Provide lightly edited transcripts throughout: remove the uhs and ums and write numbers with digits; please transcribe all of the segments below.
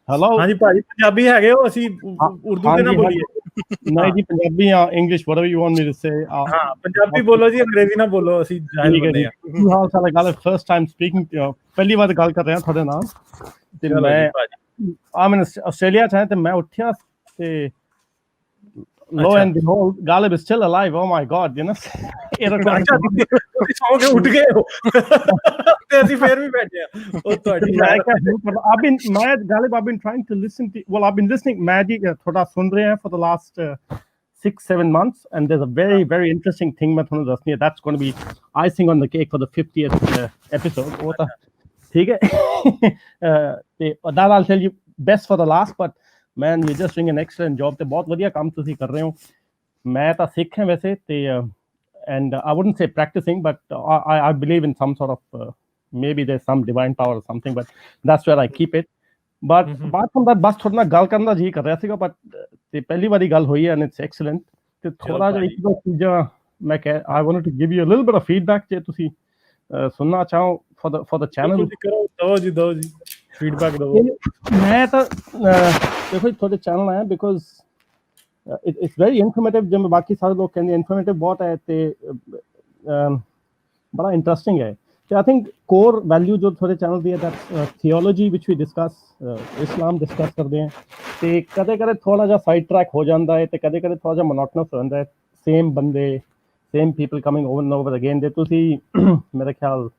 Hello ਹਾਂਜੀ ਭਾਜੀ ਪੰਜਾਬੀ ਹੈਗੇ ਹੋ ਅਸੀਂ ਉਰਦੂ ਤੇ ਨਾ ਬੋਲੀਏ ਨਹੀਂ ਜੀ ਪੰਜਾਬੀ ਆ English whatever you want me to say ਹਾਂ ਪੰਜਾਬੀ ਬੋਲੋ ਜੀ ਅੰਗਰੇਜ਼ੀ ਨਾ ਬੋਲੋ ਅਸੀਂ ਜਾਹਿਲ ਬੰਦੇ ਆ ਕੀ ਹਾਲ ਚਾਲ ਹੈ ਗੱਲ ਫਰਸਟ ਟਾਈਮ ਸਪੀਕਿੰਗ ਪਹਿਲੀ ਵਾਰ ਗੱਲ ਕਰ ਰਿਹਾ ਤੁਹਾਡੇ ਨਾਲ ਤੇ ਮੈਂ ਆਸਟ੍ਰੇਲੀਆ ਚ ਹਾਂ ਤੇ ਮੈਂ ਉੱਠਿਆ ਤੇ lo and behold Galib is still alive oh my god you know 8 o'clock ਤੁਸੀਂ ਸੌਂ ਕੇ ਉੱਠ ਗਏ ਹੋ ਤੇ ਅਸੀਂ ਫੇਰ ਵੀ ਬੈਠੇ ਆ ਉਹ ਤੁਹਾਡੀ Galib I've been trying to listen to well I've been listening Magic thoda sun rahe hain for the last 6-7 months and there's a very very interesting thing main thonu dasni hai that's going to be icing on the cake for the 50th episode wo ta theek hai te that I'll tell you best for the last but man you're just doing an excellent job ਤੇ ਬਹੁਤ ਵਧੀਆ ਕੰਮ ਤੁਸੀਂ ਕਰ ਰਹੇ ਹੋ ਮੈਂ ਤਾਂ ਸਿੱਖ ਹਾਂ ਵੈਸੇ ਤੇ and I wouldn't say practicing but I believe in some sort of maybe there's some divine power or something but that's where I keep it but apart from that ਬਸ ਤੁਹਾਡੇ ਨਾਲ ਗੱਲ ਕਰਨ ਦਾ ਜੀ ਕਰ ਰਿਹਾ ਸੀਗਾ but ਤੇ ਪਹਿਲੀ ਵਾਰੀ ਗੱਲ ਹੋਈ and it's excellent ਤੇ ਥੋੜਾ ਜਿਹਾ ਇੱਕ ਦੋ ਚੀਜ਼ਾਂ ਮੈਂ I wanted to give you a little bit of feedback ਜੇ ਤੁਸੀਂ ਸੁਣਨਾ ਚਾਹੋ for the channel ਦੋ ਜੀ ਫੀਡਬੈਕ ਦਿਓ ਮੈਂ ਤਾਂ ਦੇਖੋ ਤੁਹਾਡੇ ਚੈਨਲ ਆਇਆ ਬਿਕੋਜ਼ ਇਟਸ ਵੈਰੀ ਇਨਫੋਰਮੇਟਿਵ ਜਿਵੇਂ ਬਾਕੀ ਸਾਰੇ ਲੋਕ ਕਹਿੰਦੇ ਇਨਫੋਰਮੇਟਿਵ ਬਹੁਤ ਹੈ ਤੇ ਬੜਾ ਇੰਟਰਸਟਿੰਗ ਹੈ ਤੇ ਆਈ ਥਿੰਕ ਕੋਰ ਵੈਲਿਊ ਜੋ ਤੁਹਾਡੇ ਚੈਨਲ ਦੀ ਹੈ ਦੈਟਸ ਥਿਓਲੋਜੀ ਵਿਚ ਵੀ ਡਿਸਕਸ ਇਸਲਾਮ ਡਿਸਕਸ ਕਰਦੇ ਹਾਂ ਤੇ ਕਦੇ ਕਦੇ ਥੋੜਾ ਜਿਹਾ ਸਾਈਡ ਟਰੈਕ ਹੋ ਜਾਂਦਾ ਹੈ ਤੇ ਕਦੇ ਕਦੇ ਥੋੜਾ ਜਿਹਾ ਮੋਨੋਟਨਸ ਹੋ ਜਾਂਦਾ ਹੈ ਸੇਮ ਬੰਦੇ same people coming over and over again ਦੇ ਤੁਸੀਂ ਮੇਰੇ ਖਿਆਲ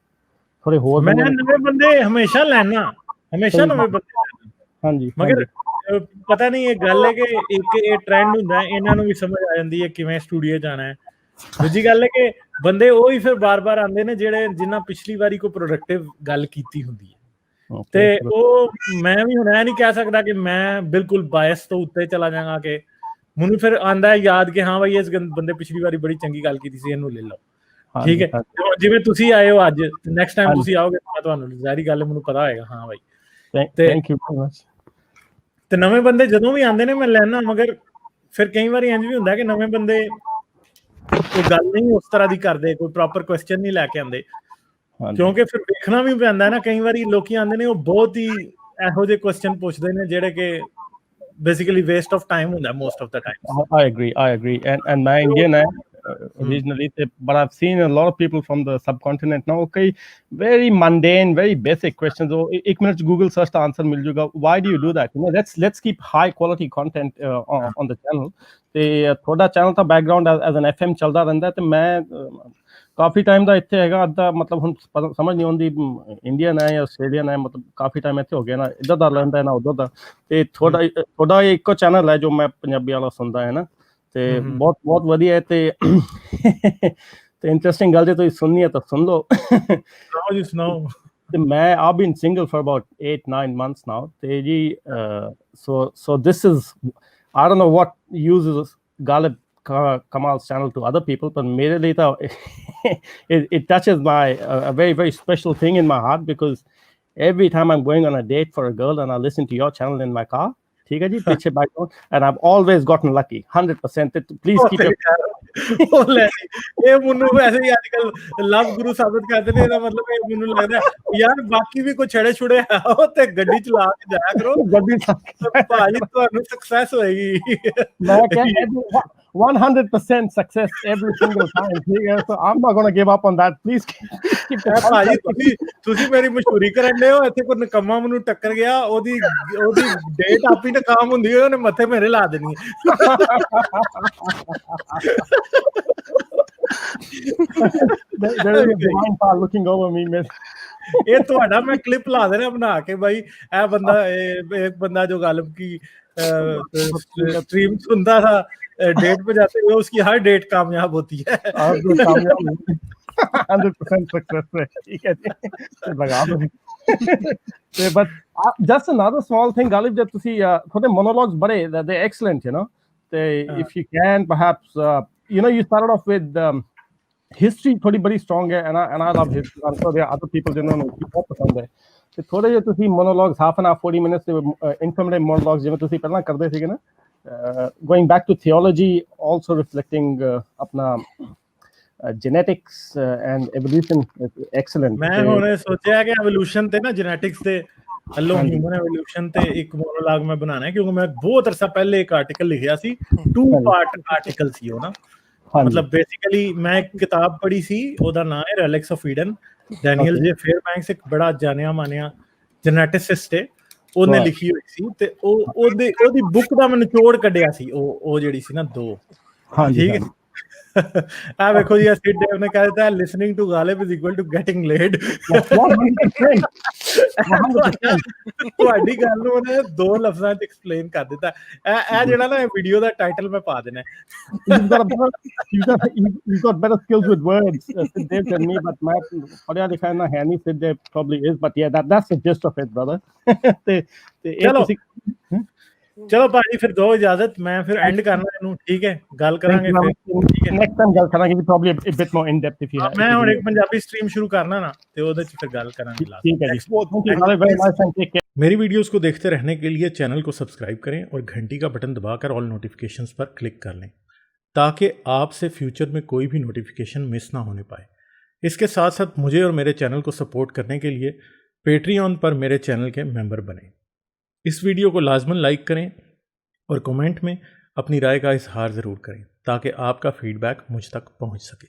ਥੋੜੇ ਹੋਰ ਮੈਂ ਨਵੇਂ ਬੰਦੇ ਹਮੇਸ਼ਾ ਲੈਣਾ ਹਮੇਸ਼ਾ ਨਵੇਂ ਬੰਦੇ ਹਾਂਜੀ ਮਗਰ ਪਤਾ ਨਹੀਂ ਇਹ ਗੱਲ ਹੈ ਕਿ ਇੱਕ ਇਹ ਟ੍ਰੈਂਡ ਹੁੰਦਾ ਇਹਨਾਂ ਨੂੰ ਵੀ ਸਮਝ ਆ ਜਾਂਦੀ ਹੈ ਕਿਵੇਂ ਸਟੂਡੀਓ ਜਾਣਾ ਹੈ ਦੂਜੀ ਗੱਲ ਹੈ ਕਿ ਬੰਦੇ ਉਹ ਹੀ ਫਿਰ ਬਾਰ-ਬਾਰ ਆਉਂਦੇ ਨੇ ਜਿਹੜੇ ਜਿਨ੍ਹਾਂ ਪਿਛਲੀ ਵਾਰੀ ਕੋਈ ਪ੍ਰੋਡਕਟਿਵ ਗੱਲ ਕੀਤੀ ਹੁੰਦੀ ਹੈ ਤੇ ਉਹ ਮੈਂ ਵੀ ਹੁਣ ਇਹ ਨਹੀਂ ਕਹਿ ਸਕਦਾ ਕਿ ਮੈਂ ਬਿਲਕੁਲ ਬਾਇਸ ਤੋਂ ਉੱਤੇ ਚਲਾ ਜਾਵਾਂਗਾ ਕਿ ਮੈਨੂੰ ਫਿਰ ਆਉਂਦਾ ਯਾਦ ਕਿ ਹਾਂ ਭਾਈ ਇਸ ਬੰਦੇ ਪਿਛਲੀ ਵਾਰੀ ਬੜੀ ਚੰਗੀ ਗੱਲ ਕੀਤੀ ਸੀ ਇਹਨੂੰ ਲੈ ਲਓ ਠੀਕ ਹੈ ਜਿਵੇਂ ਤੁਸੀਂ ਆਏ ਹੋ ਅੱਜ ਨੈਕਸਟ ਟਾਈਮ ਤੁਸੀਂ ਆਓਗੇ ਤਾਂ ਤੁਹਾਨੂੰ ਜ਼ਾਹਿਰੀ ਗੱਲ ਮੈਨੂੰ ਪਤਾ ਹੋਏਗਾ ਹਾਂ ਭਾਈ ਥੈਂਕ ਯੂ ਵੈਰੀ ਮਚ ਤੇ ਨਵੇਂ ਬੰਦੇ ਜਦੋਂ ਵੀ ਆਉਂਦੇ ਨੇ ਮੈਂ ਲੈਣਾ ਮਗਰ ਫਿਰ ਕਈ ਵਾਰੀ ਇੰਜ ਵੀ ਹੁੰਦਾ ਕਿ ਨਵੇਂ ਬੰਦੇ ਕੋਈ ਗੱਲ ਨਹੀਂ ਉਸ ਤਰ੍ਹਾਂ ਦੀ ਕਰਦੇ ਕੋਈ ਪ੍ਰੋਪਰ ਕੁਐਸਚਨ ਨਹੀਂ ਲੈ ਕੇ ਆਉਂਦੇ ਕਿਉਂਕਿ ਫਿਰ ਵੇਖਣਾ ਵੀ ਪੈਂਦਾ ਨਾ ਕਈ ਵਾਰੀ ਲੋਕੀ ਆਉਂਦੇ ਨੇ ਉਹ ਬਹੁਤ ਹੀ ਇਹੋ ਜਿਹੇ ਕੁਐਸਚਨ ਪੁੱਛਦੇ ਨੇ ਜਿਹੜੇ ਕਿ basically waste of time ਹੁੰਦਾ most of the time I agree and my Indian originally but I've seen a lot of people from the subcontinent now okay very mundane very basic questions oh ek minute Google search the answer mil jayega why do you do that you know let's keep high quality content on the channel te thoda channel ta background as an FM chalda rehanda te main coffee time ਦਾ ਇੱਥੇ ਹੈਗਾ ਅੱਧਾ ਮਤਲਬ ਹੁਣ ਸਮਝ ਨਹੀਂ ਆਉਂਦੀ Indian ਹੈ ਜਾਂ ਆਸਟ੍ਰੇਲੀਅਨ ਹੈ ਮਤਲਬ ਕਾਫੀ ਟਾਈਮ ਇੱਥੇ ਹੋ ਗਿਆ ਨਾ ਇੱਧਰ ਦਾ ਰਹਿੰਦਾ ਨਾ ਉੱਧਰ ਦਾ ਤੇ ਥੋੜਾ ਇੱਕੋ ਚੈਨਲ ਹੈ ਜੋ ਮੈਂ ਪੰਜਾਬੀ ਵਾਲਾ ਸੁਣਦਾ ਹੈ ਨਾ ਤੇ ਬਹੁਤ ਵਧੀਆ ਹੈ ਤੇ ਇੰਟਰਸਟਿੰਗ ਗੱਲ ਜੇ ਤੁਸੀਂ ਸੁਣਨੀ ਹੈ ਤਾਂ ਸੁਣ ਲਓ ਸੁਣਾਓ ਤੇ ਮੈਂ I've been single for about 8-9 months now ਤੇ ਜੀ so this is I don't know what uses Galib Kamal's channel to other people but mere liye it touches my a very very special thing in my heart because every time I'm going on a date for a girl and I listen to your channel in my car theek hai ji piche background and I've always gotten lucky 100% please keep ਇਹ ਮੈਨੂੰ ਵੈਸੇ ਹੀ ਅੱਜਕੱਲ ਲਵ ਗੁਰੂ ਸਾਬਤ ਕਰਦੇ ਨੇ ਇਹਦਾ ਮਤਲਬ ਇਹ ਮੈਨੂੰ ਲੱਗਦਾ ਯਾਰ ਬਾਕੀ ਵੀ ਕੋਈ ਛੜੇ ਛੁੜੇ ਆਓ ਤੇ ਗੱਡੀ ਚਲਾ ਕੇ ਜਾਇਆ ਕਰੋ ਗੱਡੀ ਭਾਜੀ ਤੁਹਾਨੂੰ ਸਕਸੈਸ ਹੋਏਗੀ ਮੈਂ ਕਹਿੰਦਾ 100% success every single time so I'm not going to give up on that please keep ਭਾਜੀ ਤੁਸੀਂ ਮੇਰੀ ਮਸ਼ਹੂਰੀ ਕਰਨ ਦੇ ਹੋ ਇੱਥੇ ਕੋਈ ਨਕਮਾ ਮੈਨੂੰ ਟੱਕਰ ਗਿਆ ਉਹਦੀ ਡੇਟ ਆਪੀ ਨਕਾਮ ਹੁੰਦੀ ਉਹਨੇ ਮੱਥੇ ਮੇਰੇ ਲਾ ਦੇਣੀ there is a divine power looking over me man ਇਹ ਤੁਹਾਡਾ ਮੈਂ ਕਲਿੱਪ ਲਾ ਦੇਣਾ ਬਣਾ ਕੇ ਬਾਈ ਇਹ ਬੰਦਾ जो गालिब की स्ट्रीम सुनता था डेट पे जाते हुए उसकी हर डेट कामयाब होती है 100% सक्सेस है ठीक है जी लगा दो but just another small thing Galib जब ਤੁਸੀਂ ਤੁਹਾਡੇ monologues ਬੜੇ they're excellent you know if you can perhaps you know you started off with history ਥੋੜੀ ਬੜੀ strong ਹੈ and I love history I'm sure there are other people ਜਿਹਨਾਂ ਨੂੰ ਬਹੁਤ ਪਸੰਦ ਹੈ ਤੇ ਥੋੜੇ ਜਿਹੇ ਤੁਸੀਂ monologues half an hour 40 minutes ਦੇ informative monologues ਜਿਵੇਂ ਤੁਸੀਂ ਪਹਿਲਾਂ ਕਰਦੇ ਸੀਗੇ ਨਾ going back to theology also reflecting apna genetics and evolution excellent ਮੈਂ ਹੁਣ ਸੋਚਿਆ ਕਿ evolution ਤੇ ਨਾ genetics ਤੇ हेलो हाँ जी। ह्यूमन एवोल्यूशन ਤੇ ਇੱਕ ਮੋਨੋਲੌਗ ਮੈਂ ਬਣਾਉਣਾ ਹੈ ਕਿਉਂਕਿ ਮੈਂ ਬਹੁਤ ਅਰਸਾ ਪਹਿਲੇ ਇੱਕ ਆਰਟੀਕਲ ਲਿਖਿਆ ਸੀ 2 हाँ जी। ਪਾਰਟ ਆਰਟੀਕਲ ਸੀ ਉਹ ਨਾ हाँ जी। ਮਤਲਬ ਬੇਸਿਕਲੀ ਮੈਂ ਇੱਕ ਕਿਤਾਬ ਪੜ੍ਹੀ ਸੀ ਉਹਦਾ ਨਾਮ ਹੈ ਰੈਲਿਕਸ ਆਫ ਈਡਨ ਡੈਨੀਅਲ Okay. ਜੇ ਫੇਅਰਬੈਂਕਸ ਇੱਕ ਬੜਾ ਜਾਣਿਆ ਮਾਨਿਆ ਜੈਨੇਟਿਸਿਸਟ ਹੈ ਉਹਨੇ Right. ਲਿਖੀ ਹੋਈ ਸੀ ਤੇ ਉਹਦੀ ਬੁੱਕ ਦਾ ਮੈਂ ਨਿਚੋੜ ਕੱਢਿਆ ਸੀ ਉਹ ਜਿਹੜੀ ਸੀ ਨਾ 2 हाँ जी। ਠੀਕ हाँ ਹੈ जी। ਆ ਵੇਖੋ ਜੀ ਸਿਡ ਡੇਵ ਨੇ ਕਹਿ ਦਿੱਤਾ listening to Ghalib is equal to getting laid 100%. 100%. ਤੁਹਾਡੀ ਗੱਲ ਨੂੰ ਉਹਨੇ 2 ਲਫ਼ਜ਼ਾਂ ਚ ਐਕਸਪਲੇਨ ਕਰ ਦਿੱਤਾ ਇਹ ਜਿਹੜਾ ਨਾ ਵੀਡੀਓ ਦਾ ਟਾਈਟਲ ਮੈਂ ਪਾ ਦੇਣਾ You've got a better, you've got better skills with words, Sid Dev than me. But my पढ़िया लिखा ना है नहीं, Sid Dev probably is. But yeah, that's the gist of it, brother. ਤੇ ਇਹ ਚਲੋ ਤੁਸੀਂ ਚਲੋ ਭਾਜੀ ਫਿਰ ਦੋ ਇਜਾਜ਼ਤ ਮੈਂ ਫਿਰ ਐਂਡ ਕਰਨਾ ਇਹਨੂੰ ਠੀਕ ਹੈ ਗੱਲ ਕਰਾਂਗੇ ਫਿਰ ਠੀਕ ਹੈ next time ਗੱਲ ਕਰਾਂਗੇ probably a bit more in depth if you have. ਮੈਂ ਹੁਣ ਇੱਕ ਪੰਜਾਬੀ ਸਟ੍ਰੀਮ ਸ਼ੁਰੂ ਕਰਨਾ ਨਾ ਤੇ ਉਹਦੇ ਚ ਫਿਰ ਗੱਲ ਕਰਾਂਗੇ ठीक है जी, very nice and take care. मेरी वीडियोस को देखते रहने के लिए चैनल को सब्सक्राइब करें और घंटी का बटन दबाकर ऑल नोटिफिकेशंस पर क्लिक कर लें ताकि आपसे फ्यूचर में कोई भी नोटिफिकेशन मिस ना होने पाए। इसके साथ साथ मुझे और मेरे चैनल को सपोर्ट करने के लिए पेट्रियन पर मेरे चैनल के मेंबर बने। इस वीडियो को लाजमन लाइक करें और कमेंट में अपनी राय का इजहार ज़रूर करें ताकि आपका फीडबैक मुझ तक पहुंच सके।